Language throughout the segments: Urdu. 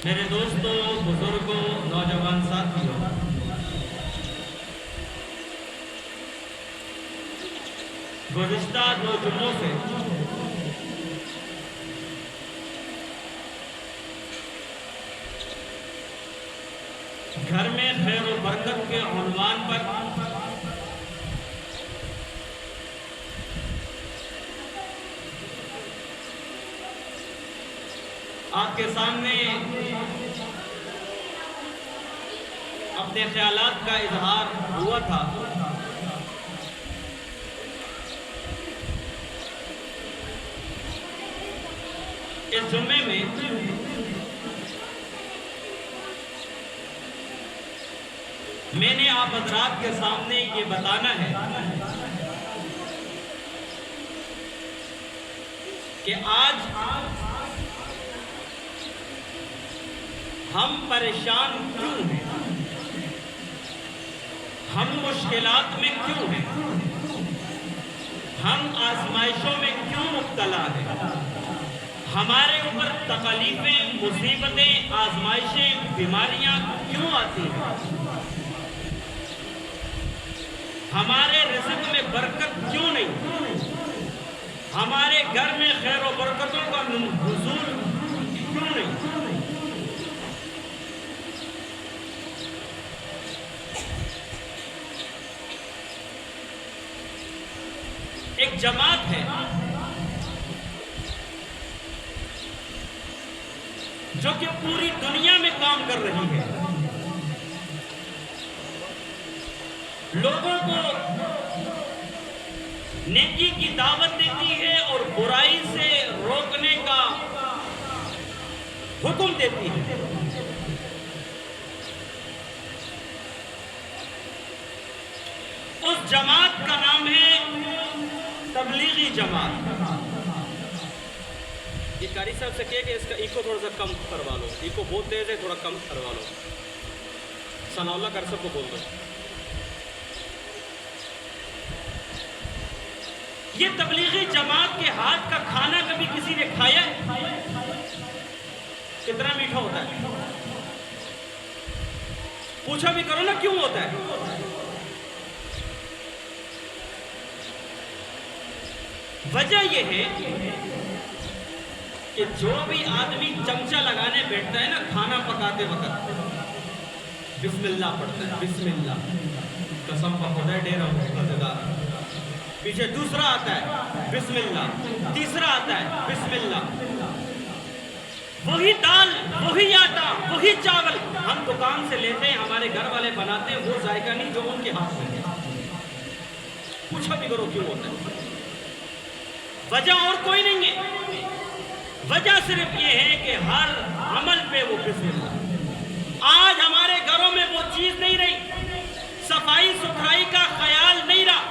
میرے دوستوں، بزرگوں، نوجوان ساتھیوں، گزشتہ 2 جمعوں سے گھر میں خیر و برکت کے عنوان پر آپ کے سامنے اپنے خیالات کا اظہار ہوا تھا۔ اس جمعے میں میں نے آپ حضرات کے سامنے یہ بتانا ہے کہ آج ہم پریشان کیوں ہیں، ہم مشکلات میں کیوں ہیں، ہم آزمائشوں میں کیوں مبتلا ہیں، ہمارے اوپر تکلیفیں، مصیبتیں، آزمائشیں، بیماریاں کیوں آتی ہیں، ہمارے رزق میں برکت کیوں نہیں، ہمارے گھر میں خیر و برکتوں کا حضور کیوں نہیں۔ ایک جماعت ہے جو کہ پوری دنیا میں کام کر رہی ہے، لوگوں کو نیکی کی دعوت دیتی ہے اور برائی سے روکنے کا حکم دیتی ہے۔ اس جماعت کا نام ہے تبلیغی جماعت۔ یہ قاری صاحب سے کہے کہ اس کا ایکو تھوڑا سا کم کروا لو، ایکو بہت تیز ہے، تھوڑا کم کروا لو۔ ثناء اللہ قاری صاحب کو بول دو۔ یہ تبلیغی جماعت کے ہاتھ کا کھانا کبھی کسی نے کھایا ہے؟ کتنا میٹھا ہوتا ہے؟ پوچھا بھی کرو نا کیوں ہوتا ہے؟ وجہ یہ ہے کہ جو بھی آدمی چمچہ لگانے بیٹھتا ہے نا کھانا پکاتے وقت، بسم اللہ پڑھتا ہے، بسم اللہ، قسم کا خدا ڈیرا مزیدار، پیچھے دوسرا آتا ہے بسم اللہ، تیسرا آتا ہے بسم اللہ، وہی دال، وہی آٹا، وہی چاول ہم دکان سے لیتے ہیں، ہمارے گھر والے بناتے ہیں، وہ ذائقہ نہیں جو ان کے ہاتھ میں ہے۔ پوچھا بھی کرو کیوں ہوتا ہے؟ وجہ اور کوئی نہیں ہے، وجہ صرف یہ ہے کہ ہر عمل پہ وہ بسم اللہ۔ آج ہمارے گھروں میں وہ چیز نہیں رہی، صفائی ستھرائی کا خیال نہیں رہا،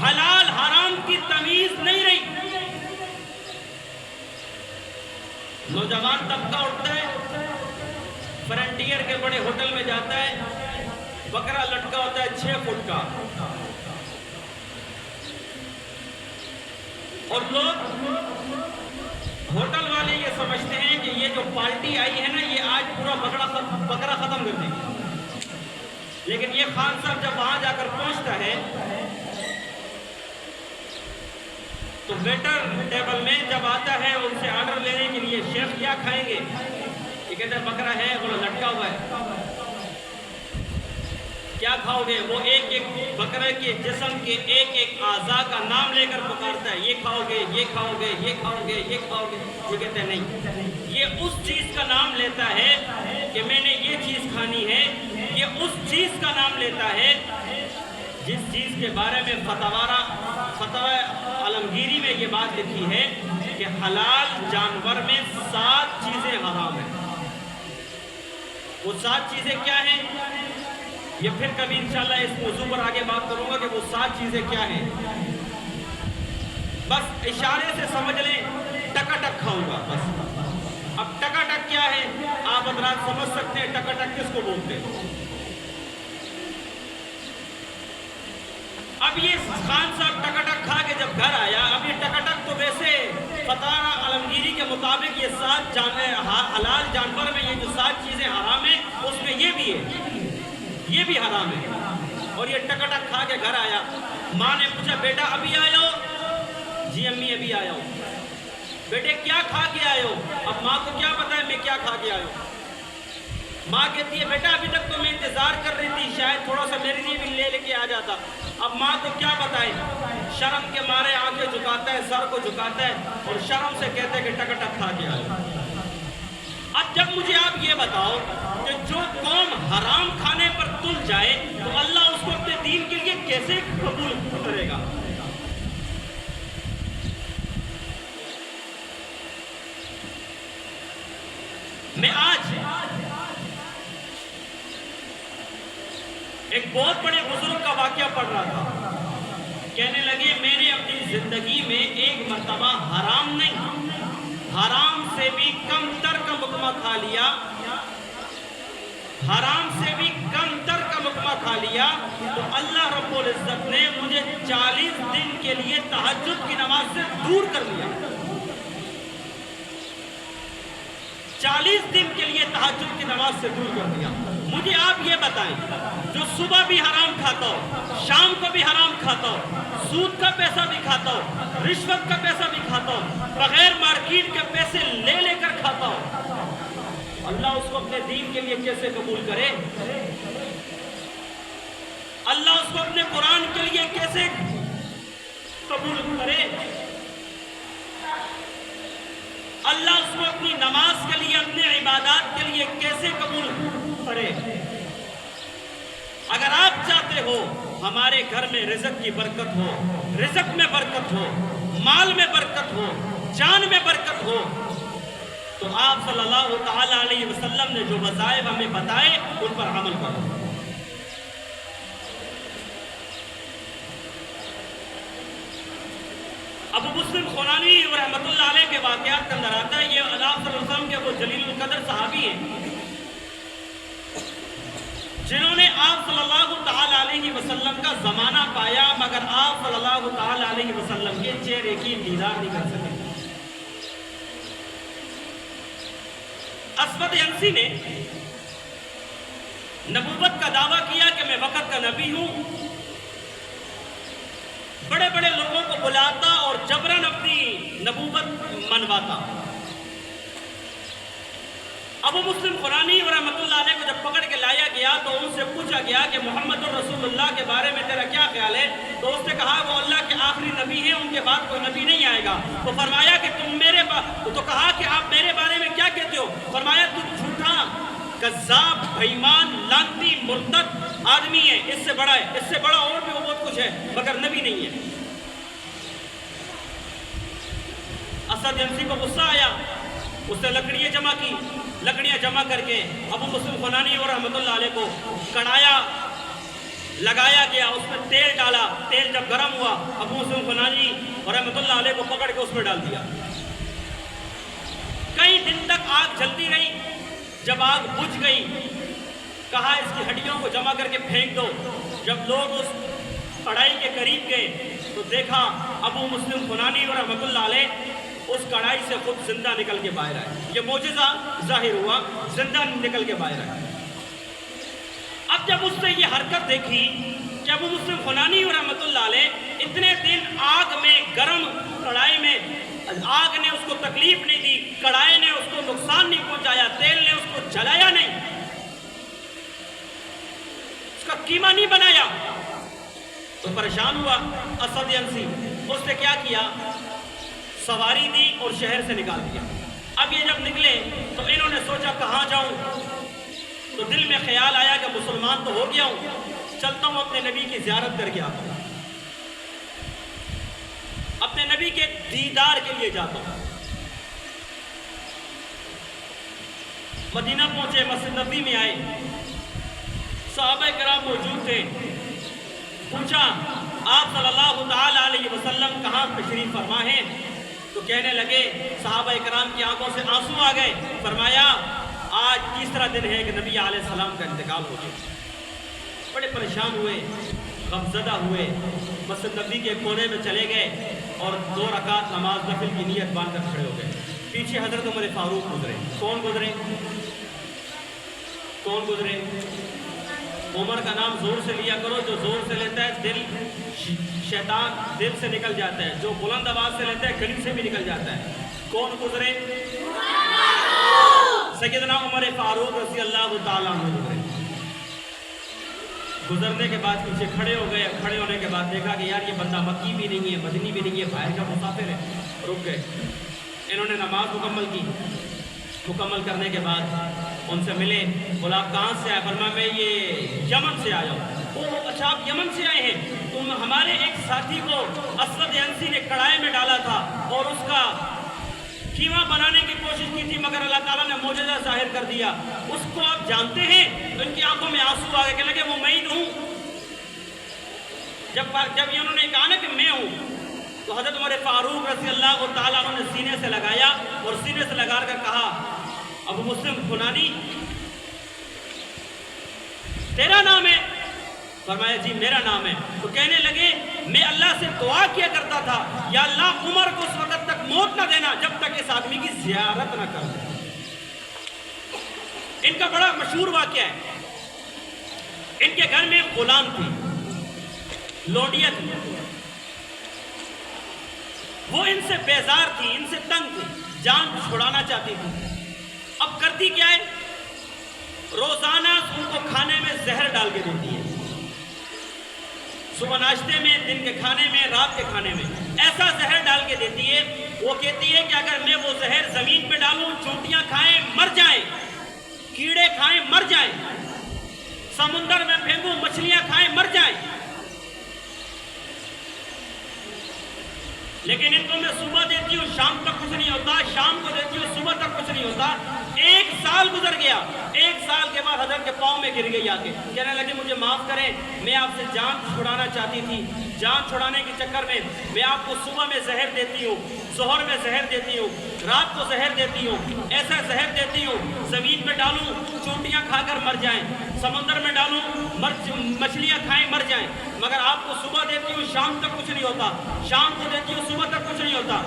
حلال حرام کی تمیز نہیں رہی۔ نوجوان طبقہ اٹھتا ہے، فرنٹیئر کے بڑے ہوٹل میں جاتا ہے، بکرا لٹکا ہوتا ہے 6 فٹ کا، اور لوگ ہوٹل والے یہ سمجھتے ہیں کہ یہ جو پارٹی آئی ہے نا یہ آج پورا بکرا ختم کر دے گی، لیکن یہ خان صاحب جب وہاں جا کر پہنچتا ہے تو ویٹر ٹیبل میں جب آتا ہے ان سے آرڈر لینے کے لیے، شیف کیا کھائیں گے؟ یہ کہتے ہیں بکرا ہے، وہ لٹکا ہوا ہے۔ کیا کھاؤ گے؟ وہ ایک ایک بکرے کے جسم کے ایک ایک اعضاء کا نام لے کر پکارتا ہے، یہ کھاؤ گے، یہ کھاؤ گے، یہ کھاؤ گے، یہ کھاؤ گے۔ یہ کہتے ہیں نہیں، یہ اس چیز کا نام لیتا ہے کہ میں نے یہ چیز کھانی ہے، یہ اس چیز کا نام لیتا ہے جس چیز کے بارے میں فتویٰ عالمگیری میں یہ بات لکھی ہے کہ حلال جانور میں 7 چیزیں حرام ہیں۔ وہ 7 چیزیں کیا ہیں؟ یہ پھر کبھی انشاءاللہ اس موضوع پر آگے بات کروں گا کہ وہ 7 چیزیں کیا ہیں۔ بس اشارے سے سمجھ لیں، ٹکا ٹک کھاؤں گا بس۔ اب ٹکا ٹک کیا ہے آپ حضرات سمجھ سکتے ہیں، ٹکا ٹک کس کو بولتے ہیں؟ اب یہ خان صاحب ٹکا ٹک کھا کے جب گھر آیا، اب یہ ٹکا ٹک تو ویسے فتح عالمگیری کے مطابق یہ 7 حلال جانور میں یہ جو 7 چیزیں حرام ہیں اس میں یہ بھی ہے، یہ بھی حرام ہے۔ اور یہ ٹکٹک کھا کے گھر آیا، ماں نے پوچھا بیٹا ابھی آئے ہو؟ جی امی ابھی آیا ہوں۔ بیٹے کیا کھا کے آئے ہو؟ اب ماں کو کیا پتا ہے میں کیا کھا کے آیا ہوں؟ ماں کہتی ہے بیٹا ابھی تک تو میں انتظار کر رہی تھی، شاید تھوڑا سا میرے لیے بھی لے کے آ جاتا۔ اب ماں کو کیا پتا ہے، شرم کے مارے آنکھیں جھکاتا ہے، سر کو جھکاتا ہے اور شرم سے کہتا ہے کہ ٹکٹک کھا کے آئے۔ اب جب مجھے آپ یہ بتاؤ کہ جو قوم حرام کھانے پر تل جائے تو اللہ اس کو اپنے دین کے لیے کیسے قبول کرے گا؟ میں آج ایک بہت بڑے بزرگ کا واقعہ پڑھ رہا تھا، کہنے لگے میں نے اپنی زندگی میں ایک مرتبہ حرام نہیں، حرام سے بھی کم تر کا لقمہ کھا لیا، حرام سے بھی کم تر کا لقمہ کھا لیا تو اللہ رب العزت نے مجھے 40 دن کے لیے تہجد کی نماز سے دور کر دیا۔ 40 دن کے لیے تہجد کی نماز سے دور کر دیا۔ مجھے آپ یہ بتائیں، جو صبح بھی حرام کھاتا ہو، شام کو بھی حرام کھاتا ہو، سود کا پیسہ بھی کھاتا ہو، رشوت کا پیسہ بھی کھاتا ہو، بغیر مارکیٹ کے پیسے لے کر کھاتا ہو، اللہ اس کو اپنے دین کے لیے کیسے قبول کرے؟ اللہ اس کو اپنے قرآن کے لیے کیسے قبول کرے؟ اللہ اس کو اپنی نماز کے لیے، اپنے عبادات کے لیے کیسے قبول کرے؟ اگر آپ چاہتے ہو ہمارے گھر میں رزق کی برکت ہو، رزق میں برکت ہو، مال میں برکت ہو، جان میں برکت ہو، تو آپ صلی اللہ تعالی علیہ وسلم نے جو وظائف ہمیں بتائے ان پر عمل کرو۔ ابو مسلم خولانی رحمۃ اللہ علیہ کے واقعات کے اندر آتا ہے، یہ اللہ صلی اللہ علیہ وسلم کے وہ جلیل القدر صحابی ہیں جنہوں نے آپ صلی اللہ تعالی علیہ وسلم کا زمانہ پایا، مگر آپ صلی اللہ تعالی علیہ وسلم کے چہرے کی دیدار نہیں کر سکے۔ اسود ینسی نے نبوت کا دعویٰ کیا کہ میں وقت کا نبی ہوں، بڑے بڑے لوگوں کو بلاتا اور جبراً اپنی نبوت منواتا۔ ابو مسلم خولانی رحمۃ اللہ علیہ کو جب پکڑ کے لایا گیا تو ان سے پوچھا گیا کہ محمد الرسول اللہ کے بارے میں تیرا کیا خیال ہے؟ تو اس نے کہا وہ اللہ کے آخری نبی ہیں، ان کے بعد کوئی نبی نہیں آئے گا۔ تو فرمایا کہ تم تو کہا کہ آپ میرے بارے میں کیا کہتے ہو؟ فرمایا تم جھوٹا، کذاب، بےایمان، لعنتی، مرتد آدمی ہے، اس سے بڑا ہے، اس سے بڑا اور بھی بہت کچھ ہے مگر نبی نہیں ہے۔ اسد ینسی کو غصہ آیا، اس نے لکڑیاں جمع کی، لکڑیاں جمع کر کے ابو مسلم خولانی اور رحمۃ اللہ علیہ کو کڑایا لگایا گیا، اس میں تیل ڈالا، تیل جب گرم ہوا ابو مسلم خولانی اور رحمۃ اللہ علیہ کو پکڑ کے اس میں ڈال دیا۔ کئی دن تک آگ جلتی رہی، جب آگ بجھ گئی کہا اس کی ہڈیوں کو جمع کر کے پھینک دو۔ جب لوگ اس کڑائی کے قریب گئے تو دیکھا ابو مسلم خولانی اور رحمۃ اللہ علیہ اس کڑائی سے خود زندہ نکل کے باہر آئے۔ یہ معجزہ ظاہر ہوا، زندہ نکل کے باہر آئے۔ اب جب اس نے یہ حرکت دیکھی کہ ابو مسلم خولانی اور رحمۃ اللہ علیہ اتنے دن آگ میں، گرم کڑائی میں، آگ نے اس کو تکلیف نہیں دی، کڑائی نے اس کو نقصان نہیں پہنچایا، تیل نے اس کو جلایا نہیں، اس کا قیمہ نہیں بنایا، تو پریشان ہوا اسد ینسی۔ اس نے کیا کیا؟ سواری دی اور شہر سے نکال دیا۔ اب یہ جب نکلے تو انہوں نے سوچا کہاں جاؤں، تو دل میں خیال آیا کہ مسلمان تو ہو گیا ہوں، چلتا ہوں اپنے نبی کی زیارت کر کے آتا ہوں، اپنے نبی کے دیدار کے لیے جاتا ہوں۔ مدینہ پہنچے، مسجد نبوی میں آئے، صحابہ کرام موجود تھے، پوچھا آپ صلی اللہ تعالی علیہ وسلم کہاں تشریف فرما ہیں؟ تو کہنے لگے، صحابہ کرام کی آنکھوں سے آنسو آ گئے، فرمایا آج تیسرا دن ہے کہ نبی علیہ السلام کا انتقال ہو گیا۔ بڑے پریشان ہوئے، غمزدہ ہوئے، مسجد نبوی کے کونے میں چلے گئے، اور 2 رکعت نماز نفل کی نیت باندھ کر کھڑے ہو گئے. پیچھے حضرت عمر فاروق گزرے. کون گزرے؟ کون گزرے؟ عمر کا نام زور سے لیا کرو، جو زور سے لیتا ہے دل شیطان دل سے نکل جاتا ہے، جو بلند آواز سے لیتا ہے گلی سے بھی نکل جاتا ہے. کون گزرے؟ سیدنا عمر فاروق رضی اللہ تعالیٰ عنہ گزرے. گزرنے کے بعد پیچھے کھڑے ہو گئے. کھڑے ہونے کے بعد دیکھا کہ یار یہ بندہ مکی بھی نہیں ہے، مدنی بھی نہیں ہے، باہر کا مسافر ہے. رک گئے. انہوں نے نماز مکمل کی. مکمل کرنے کے بعد ان سے ملے. بولا آپ کہاں سے آئے؟ فرمایا میں یہ یمن سے آیا ہوں. اچھا آپ یمن سے آئے ہیں؟ تم ہمارے ایک ساتھی کو اسود انسی نے کڑھائی میں ڈالا تھا اور اس کا کیما بنانے کی کوشش کی تھی، مگر اللہ تعالیٰ نے معجزہ ظاہر کر دیا. اس کو آپ جانتے ہیں؟ تو ان کی آنکھوں میں آنسو آ گئے کہ لگے وہ میں ہی ہوں. جب یہ انہوں نے کہا نا کہ میں ہوں، تو حضرت عمر فاروق رضی اللہ تعالیٰ عنہ نے سینے سے لگایا اور سینے سے لگا کر کہا ابو مسلم کنانی تیرا نام ہے؟ فرمایا جی میرا نام ہے. تو کہنے لگے میں اللہ سے دعا کیا کرتا تھا یا اللہ عمر کو اس وقت تک موت نہ دینا جب تک اس آدمی کی زیارت نہ کر دے. ان کا بڑا مشہور واقعہ ہے. ان کے گھر میں غلام تھی، لوڈیا تھی. وہ ان سے بیزار تھی، ان سے تنگ تھی، جان چھڑانا چاہتی تھی. اب کرتی کیا ہے؟ روزانہ ان کو کھانے میں زہر ڈال کے دیتی ہے. صبح ناشتے میں، دن کے کھانے میں، رات کے کھانے میں ایسا زہر ڈال کے دیتی ہے. وہ کہتی ہے کہ اگر میں وہ زہر زمین پہ ڈالوں، چونٹیاں کھائیں مر جائیں، کیڑے کھائیں مر جائیں، سمندر میں پھینکوں مچھلیاں کھائیں مر جائیں. لیکن ان کو میں صبح دیتی ہوں شام تک کچھ نہیں ہوتا، شام کو دیتی ہوں صبح تک کچھ نہیں ہوتا. 1 سال گزر گیا. 1 سال کے بعد حضرت کے پاؤں میں گر گئی آ کے. کہنے لگے مجھے معاف کریں، میں آپ سے جان چھڑانا چاہتی تھی. جان چھڑانے کے چکر میں میں آپ کو صبح میں زہر دیتی ہوں، ظہر میں زہر دیتی ہوں، رات کو زہر دیتی ہوں. ایسا زہر دیتی ہوں زمین میں ڈالوں چونٹیاں کھا کر مر جائیں، سمندر میں ڈالوں مچھلیاں کھائیں مر جائیں. مگر آپ کو صبح دیتی ہوں شام تک کچھ نہیں ہوتا، شام کو دیتی ہوں صبح تک کچھ نہیں ہوتا.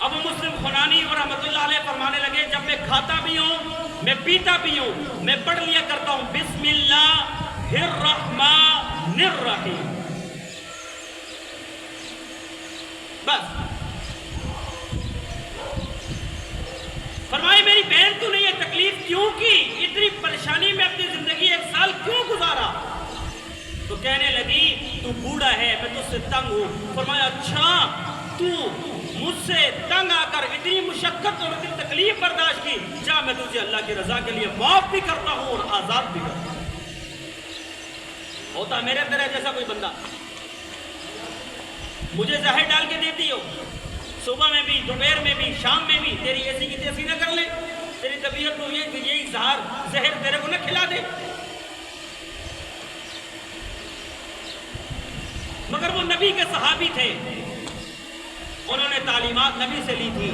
ابو مسلم خنانی اور رحمت اللہ علیہ فرمانے لگے جب میں کھاتا بھی ہوں، میں پیتا بھی ہوں، میں پڑھ لیا کرتا ہوں بسم اللہ الرحمن الرحیم. بس. فرمائے میری بہن تو نے یہ تکلیف کیوں کی؟ اتنی پریشانی میں اپنی زندگی 1 سال کیوں گزارا؟ تو کہنے لگی تو بوڑھا ہے، میں تجھ سے تنگ ہوں. فرمایا اچھا تو مجھ سے تنگ آ کر اتنی مشقت اور اتنی تکلیف برداشت کی، جا میں تجھے اللہ کی رضا کے لیے معاف بھی کرتا ہوں اور آزاد بھی کرتا ہوں. ہوتا میرے طرح جیسا کوئی بندہ، مجھے زہر ڈال کے دیتی ہو، صبح میں بھی، دوپہر میں بھی، شام میں بھی، تیری ایسی کی تیسی نہ کر لے، تیری طبیعت کو یہی زہر تیرے کو نہ کھلا دے. مگر وہ نبی کے صحابی تھے، انہوں نے تعلیمات نبی سے لی تھی،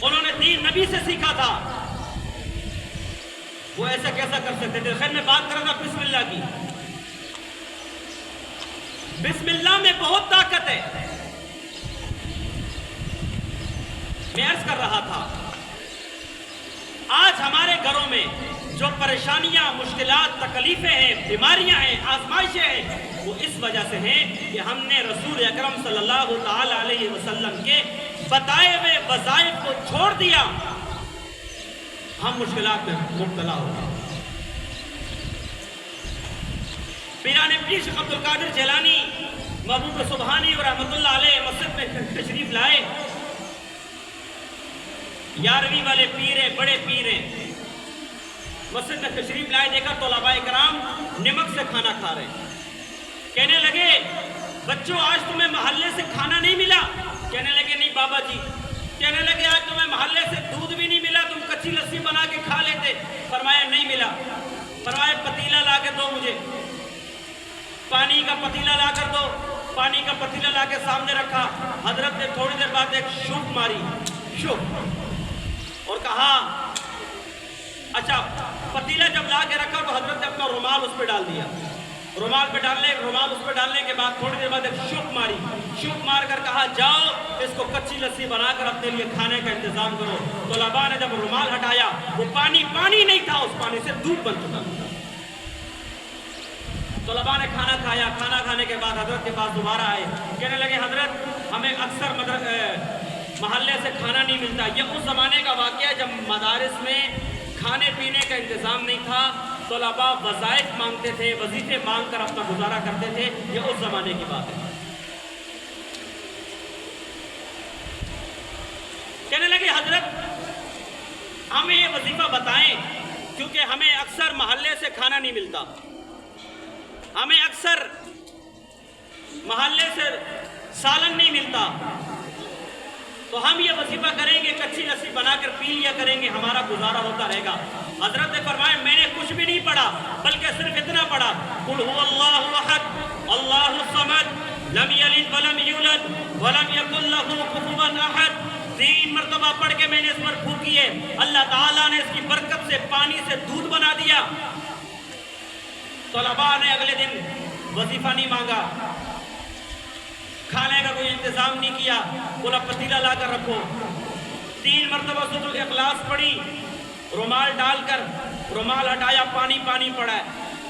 انہوں نے دین نبی سے سیکھا تھا. وہ ایسا کیسا کر سکتے تھے؟ خیر میں بات کر رہا تھا بسم اللہ کی. بسم اللہ میں بہت طاقت ہے. میں عرض کر رہا تھا آج ہمارے گھروں میں جو پریشانیاں، مشکلات، تکلیفیں ہیں، بیماریاں ہیں، آزمائشیں ہیں، وہ اس وجہ سے ہیں کہ ہم نے رسول اکرم صلی اللہ تعالی علیہ وسلم کے بتائے ہوئے وظائف کو چھوڑ دیا. ہم مشکلات میں مبتلا ہو گئے. پیران پیر شیخ عبد القادر جیلانی محبوب سبحانی اور رحمت اللہ علیہ مسجد میں تشریف لائے. 11ویں والے پیر ہیں، بڑے پیر ہیں. مسجد میں تشریف لائے، دیکھا طلباء کرام نمک سے کھانا کھا رہے ہیں. کہنے لگے بچوں آج تمہیں محلے سے کھانا نہیں ملا؟ کہنے لگے نہیں بابا جی. کہنے لگے آج تمہیں محلے سے دودھ بھی نہیں ملا، تم کچی لسی بنا کے کھا لیتے؟ فرمایا نہیں ملا. فرمایا پتیلا لا کے دو مجھے، پانی کا پتیلا لا کر دو. پانی کا پتیلا لا کے سامنے رکھا. حضرت نے تھوڑی دیر بعد ایک شوک ماری، شوک، اور کہا اچھا. پتیلا جب لا کے رکھا تو حضرت نے اپنا رومال اس پہ ڈال دیا. رومال اس پہ ڈالنے کے بعد تھوڑی دیر بعد ایک شوک مار کر کہا جاؤ اس کو کچی لسی بنا کر اپنے لیے کھانے کا انتظام کرو. طلباء نے جب رومال ہٹایا وہ پانی نہیں تھا, اس پانی سے دودھ بن چکا. طلباء نے کھانا کھایا. کھانا کھانے کے بعد حضرت کے پاس دوبارہ آئے, کہنے لگے حضرت ہمیں اکثر محلے سے کھانا نہیں ملتا. یہ اس زمانے کا واقعہ ہے جب مدارس میں کھانے پینے کا انتظام نہیں تھا. طلباء وظائف مانگتے تھے, وظیفے مانگ کر اپنا گزارا کرتے تھے. یہ اس زمانے کی بات ہے. کہنے لگے حضرت ہمیں یہ وظیفہ بتائیں, کیونکہ ہمیں اکثر محلے سے کھانا نہیں ملتا, ہمیں اکثر محلے سے سالن نہیں ملتا, تو ہم یہ وظیفہ کریں گے, کچی لسی بنا کر پی لیا کریں گے, ہمارا گزارا ہوتا رہے گا. حضرت نے فرمایا میں نے کچھ بھی نہیں پڑھا, بلکہ صرف اتنا پڑھا, قل هو اللہ احد اللہ الصمد لم یلد ولم یولد ولم یکن له کفوا احد. 3 مرتبہ پڑھ کے میں نے اس پر پھونکی ہے, اللہ تعالیٰ نے اس کی برکت سے پانی سے دودھ بنا دیا. طلباء نے اگلے دن وظیفہ نہیں مانگا, کھانے کا کوئی انتظام نہیں کیا, بولا پتیلا لا کر رکھو. 3 مرتبہ سورۃ الاخلاص پڑھی, رومال ڈال کر رومال ہٹایا, پانی پڑا ہے.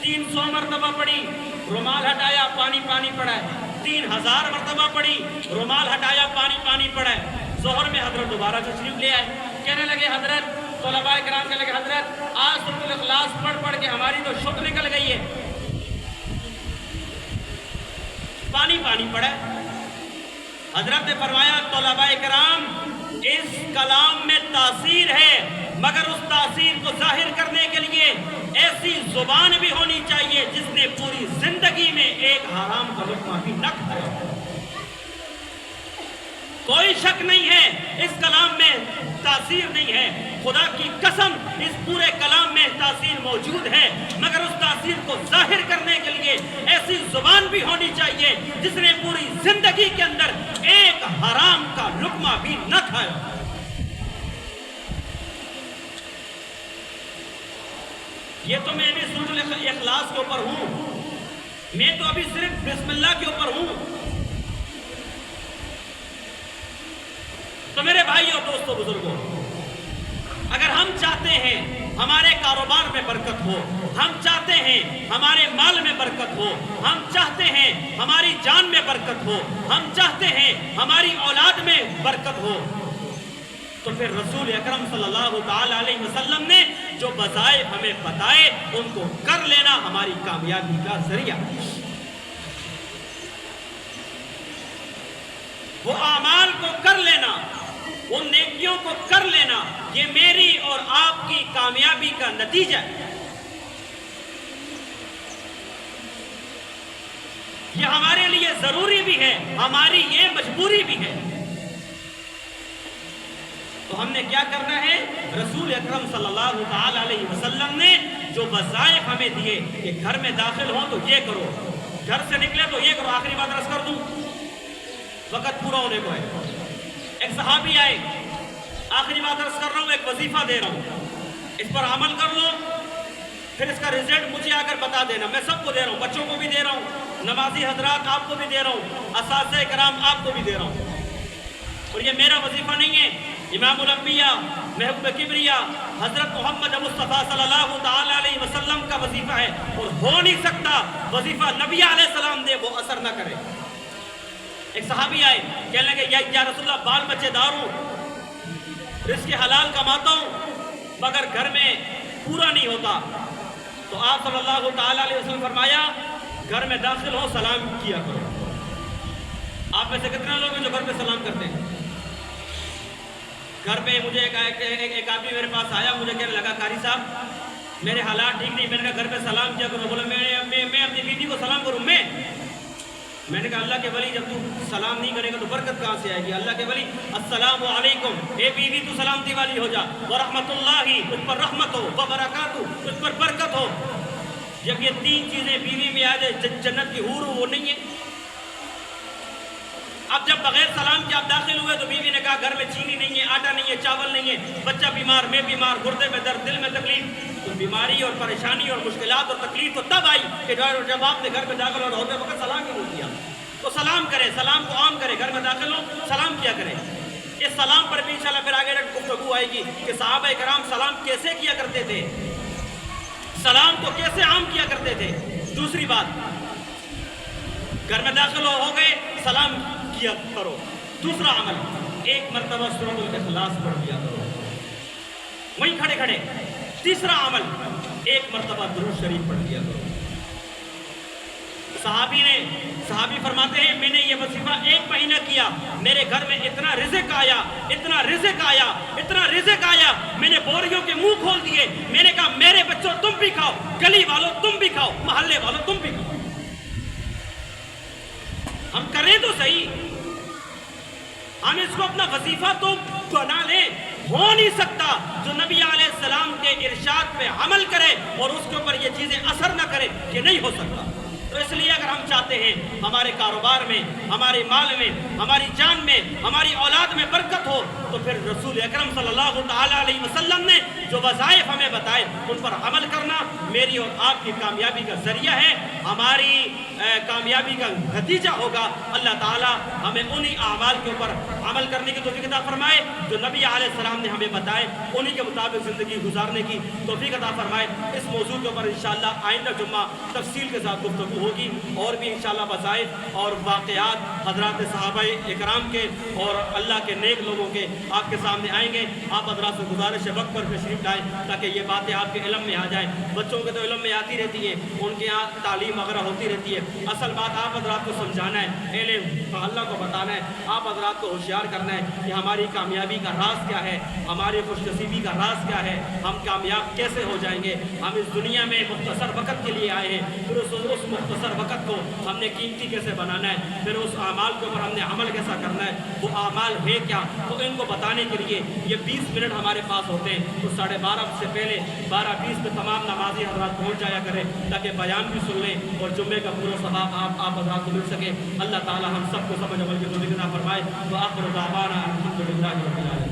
300 مرتبہ پڑھی, رومال ہٹایا, پانی پڑا ہے. 3000 مرتبہ پڑھی, رومال ہٹایا, پانی پڑا ہے. ظہر میں حضرت دوبارہ تشریف لے آئے, کہنے لگے حضرت, طلباء کرام کہنے لگے حضرت آج سورۃ الاخلاص پڑھ کے ہماری تو شک نکل گئی ہے, پانی پڑا ہے. حضرت نے فرمایا طلباء کرام اس کلام میں تاثیر ہے, مگر اس تاثیر کو ظاہر کرنے کے لیے ایسی زبان بھی ہونی چاہیے جس نے پوری زندگی میں ایک حرام کا لقمہ بھی نہ کھایا. کوئی شک نہیں ہے اس کلام میں تاثیر نہیں ہے, خدا کی قسم اس پورے کلام میں تاثیر موجود ہے, مگر اس تاثیر کو ظاہر کرنے کے لیے ایسی زبان بھی ہونی چاہیے جس نے پوری زندگی کے اندر ایک حرام کا لقمہ بھی نہ کھایا. یہ تو میں ابھی سورۃ الاخلاص کے اوپر ہوں, میں تو ابھی صرف بسم اللہ کے اوپر ہوں. تو میرے بھائی اور دوستوں بزرگوں, اگر ہم چاہتے ہیں ہمارے کاروبار میں برکت ہو, ہم چاہتے ہیں ہمارے مال میں برکت ہو, ہم چاہتے ہیں ہماری جان میں برکت ہو, ہم چاہتے ہیں ہماری اولاد میں برکت ہو, تو پھر رسول اکرم صلی اللہ تعالی علیہ وسلم نے جو وظائف ہمیں بتائے ان کو کر لینا ہماری کامیابی کا ذریعہ. وہ اعمال کو کر لینا, ان نیکیوں کو کر لینا, یہ میری اور آپ کی کامیابی کا نتیجہ ہے. یہ ہمارے لیے ضروری بھی ہے, ہماری یہ مجبوری بھی ہے. تو ہم نے کیا کرنا ہے, رسول اکرم صلی اللہ تعالی علیہ وسلم نے جو وظائف ہمیں دیے کہ گھر میں داخل ہوں تو یہ کرو, گھر سے نکلے تو یہ کرو. آخری بات عرض کر دوں, وقت پورا ہونے کو ہے. ایک صحابی آئے, آخری بات عرض کر رہا ہوں, ایک وظیفہ دے رہا ہوں, اس پر عمل کر لو, پھر اس کا رزلٹ مجھے آ کر بتا دینا. میں سب کو دے رہا ہوں, بچوں کو بھی دے رہا ہوں, نمازی حضرات آپ کو بھی دے رہا ہوں, اساتذہ کرام آپ کو بھی دے رہا ہوں. اور یہ میرا وظیفہ نہیں ہے, امام الانبیاء محبوب کبریا حضرت محمد مصطفیٰ صلی اللہ تعالی علیہ وسلم کا وظیفہ ہے, اور ہو نہیں سکتا وظیفہ نبی علیہ السلام دے وہ اثر نہ کرے. ایک صحابی آئے, کہنے لگے یا رسول اللہ بال بچے دار ہوں, رزق حلال کماتا ہوں, مگر گھر میں پورا نہیں ہوتا. تو آپ صلی اللہ تعالی علیہ وسلم فرمایا گھر میں داخل ہو سلام کیا کرو. آپ میں سے کتنے لوگ ہیں جو گھر پہ سلام کرتے ہیں؟ گھر پہ مجھے ایک آدمی میرے پاس آیا, مجھے کہنے لگا قاری صاحب میرے حالات ٹھیک نہیں, میں نے کہا گھر پہ سلام کیا کرو. بولا میں اپنی بیوی کو سلام کروں. میں نے کہا اللہ کے ولی جب تو سلام نہیں کرے گا تو برکت کہاں سے آئے گی؟ اللہ کے ولی السلام علیکم, اے بیوی تو سلامتی والی ہو جا, ورحمت اللہ, اس پر رحمت ہو, وبرکاتہ, اس پر برکت ہو. جب یہ 3 چیزیں بیوی میں آ جائے جنت کی حور ہو, وہ نہیں ہے. اب جب بغیر سلام کے آپ داخل ہوئے تو بیوی نے کہا گھر میں چینی نہیں ہے، آٹا نہیں ہے، چاول نہیں ہے، بچہ بیمار، میں بیمار، گردے میں درد، دل میں تکلیف۔ تو بیماری اور پریشانی اور مشکلات اور تکلیف تو تب آئی کہ جب آپ نے گھر میں داخل ہوتے وقت سلام ہی نہیں کیا۔ تو سلام کرے، سلام کو عام کرے، گھر میں داخل ہو سلام کیا کرے۔ اس سلام پر بھی انشاءاللہ پھر آگے گفتگو آئے گی کہ صحابہ کرام سلام کیسے کیا کرتے تھے، سلام کو کیسے عام کیا کرتے تھے۔ دوسری بات، گھر میں داخل ہو گئے سلام کیا کرو۔ دوسرا عمل، ایک مرتبہ سورۃ الاخلاص پڑھ دیا کرو وہیں کھڑے کھڑے۔ تیسرا عمل، ایک مرتبہ درود شریف پڑھ دیا کرو۔ صحابی فرماتے ہیں میں نے یہ وظیفہ 1 مہینہ کیا، میرے گھر میں اتنا رزق آیا، اتنا رزق آیا، اتنا رزق آیا، میں نے بوریوں کے منہ کھول دیے۔ میں نے کہا میرے بچوں تم بھی کھاؤ، گلی والوں تم بھی کھاؤ، محلے والوں تم بھی کھاؤ۔ ہم کریں تو صحیح، ہم اس کو اپنا وظیفہ تو بنا لیں۔ ہو نہیں سکتا جو نبی علیہ السلام کے ارشاد پہ عمل کرے اور اس کے اوپر یہ چیزیں اثر نہ کرے، یہ نہیں ہو سکتا۔ تو اس لیے اگر ہم چاہتے ہیں ہمارے کاروبار میں، ہمارے مال میں، ہماری جان میں، ہماری اولاد میں برکت ہو، تو پھر رسول اکرم صلی اللہ تعالیٰ علیہ وسلم نے جو وظائف ہمیں بتائے ان پر عمل کرنا میری اور آپ کی کامیابی کا ذریعہ ہے، ہماری کامیابی کا نتیجہ ہوگا۔ اللہ تعالیٰ ہمیں انہی اعمال کے اوپر عمل کرنے کی توفیق عطا فرمائے جو نبی علیہ السلام نے ہمیں بتائے، انہی کے مطابق زندگی گزارنے کی توفیق عطا فرمائے۔ اس موضوع کے اوپر انشاءاللہ آئندہ جمعہ تفصیل کے ساتھ گفتگو ہوگی، اور بھی انشاءاللہ وظائف اور واقعات حضرات صحابہ اکرام کے اور اللہ کے نیک لوگوں کے آپ کے سامنے آئیں گے۔ آپ حضرات سے گزارش ہے وقت پر تشریف لائیں تاکہ یہ باتیں آپ کے علم میں آ جائیں۔ بچوں کے تو علم میں آتی رہتی ہے، ان کے یہاں تعلیم وغیرہ ہوتی رہتی ہے، اصل بات آپ حضرات کو سمجھانا ہے، علم اللہ کو بتانا ہے، آپ حضرات کو ہوشیار کرنا ہے کہ ہماری کامیابی کا راز کیا ہے، ہماری خوش نصیبی کا راز کیا ہے، ہم کامیاب کیسے ہو جائیں گے۔ ہم اس دنیا میں مختصر وقت کے لیے آئے ہیں، پھر اس مختصر وقت کو ہم نے قیمتی کیسے بنانا ہے، پھر اس اعمال کے اوپر ہم نے عمل کیسا کرنا ہے، وہ اعمال ہے کیا، تو ان کو بتانے کے لیے یہ 20 منٹ ہمارے پاس ہوتے ہیں۔ تو 12:30 سے پہلے 12:20 پہ تمام نمازی حضرات پہنچ جایا کریں تاکہ بیان بھی سن لیں اور جمعے کا پورا ثواب آپ حضرات کو مل سکے۔ اللہ تعالی ہم سب کو سمجھ عمل کی توفیق عطا فرمائے۔ وآخر دعوانا الحمدللہ رب العالمین۔